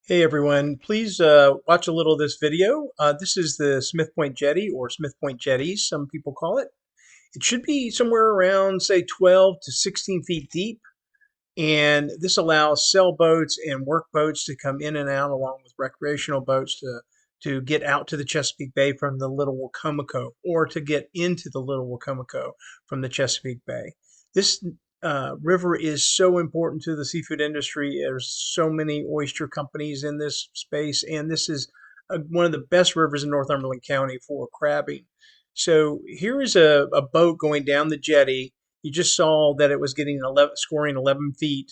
Hey everyone, please watch a little of this video. This is the Smith Point Jetty, or Smith Point Jetties, some people call it. It should be somewhere around, say, 12 to 16 feet deep, and this allows sailboats and work boats to come in and out, along with recreational boats to get out to the Chesapeake Bay from the Little Wacomico, or to get into the Little Wacomico from the Chesapeake Bay. This river is so important to the seafood industry. There's so many oyster companies in this space, and this is one of the best rivers in Northumberland County for crabbing. So here is a boat going down the jetty. You just saw that it was getting 11, scoring 11 feet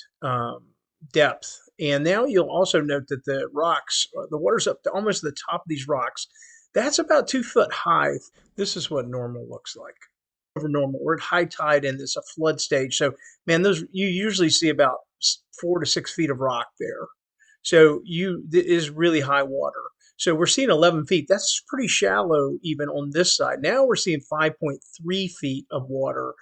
depth. And now you'll also note that the rocks, the water's up to almost the top of these rocks. That's about 2 foot high. This is what normal looks like. Over normal, we're at high tide and it's a flood stage. So, man, those you usually see about 4 to 6 feet of rock there. So it is really high water. So we're seeing 11 feet. That's pretty shallow even on this side. Now we're seeing 5.3 feet of water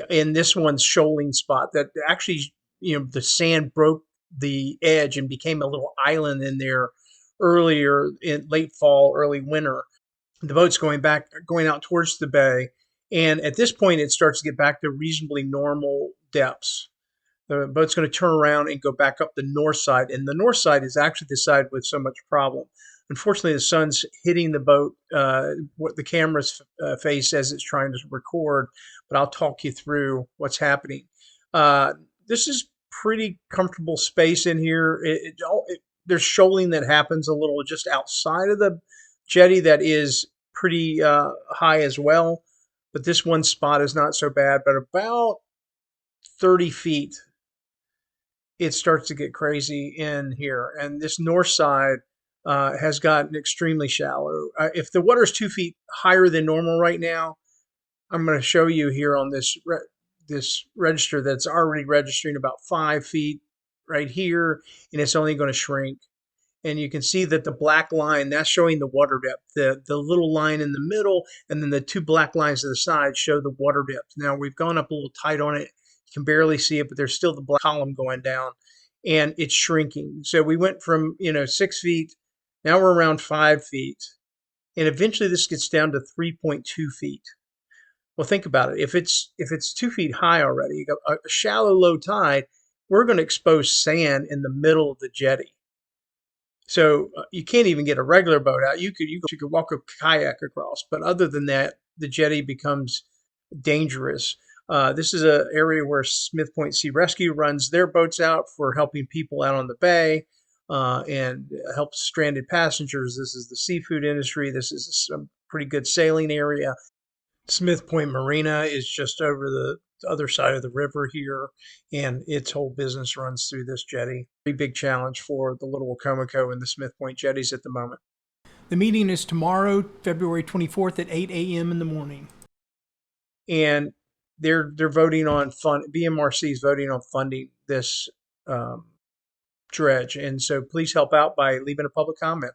in this one's shoaling spot. That actually, the sand broke the edge and became a little island in there earlier in late fall, early winter. The boat's going out towards the bay, and at this point, it starts to get back to reasonably normal depths. The boat's going to turn around and go back up the north side, and the north side is actually the side with so much problem. Unfortunately, the sun's hitting the boat, what the camera's face as it's trying to record, but I'll talk you through what's happening. This is pretty comfortable space in here. There's shoaling that happens a little just outside of the jetty that is pretty high as well, but this one spot is not so bad. But about 30 feet, it starts to get crazy in here. And this north side has gotten extremely shallow. If the water is 2 feet higher than normal right now, I'm going to show you here on this register that's already registering about 5 feet right here, and it's only going to shrink. And you can see that the black line, that's showing the water depth. The little line in the middle and then the two black lines to the side show the water depth. Now we've gone up a little tight on it. You can barely see it, but there's still the black column going down, and it's shrinking. So we went from 6 feet, now we're around 5 feet, and eventually this gets down to 3.2 feet. Well, think about it. If it's 2 feet high already, a shallow low tide, we're going to expose sand in the middle of the jetty. So you can't even get a regular boat out. You could walk a kayak across, but other than that, the jetty becomes dangerous. This is an area where Smith Point Sea Rescue runs their boats out for helping people out on the bay and helps stranded passengers. This is the seafood industry. This is a pretty good sailing area. Smith Point Marina is just over the other side of the river here, and its whole business runs through this jetty. Pretty big challenge for the Little Wacomico and the Smith Point jetties at the moment. The meeting is tomorrow, February 24th at 8 a.m. in the morning. And they're voting on BMRC is voting on funding this dredge, and so please help out by leaving a public comment.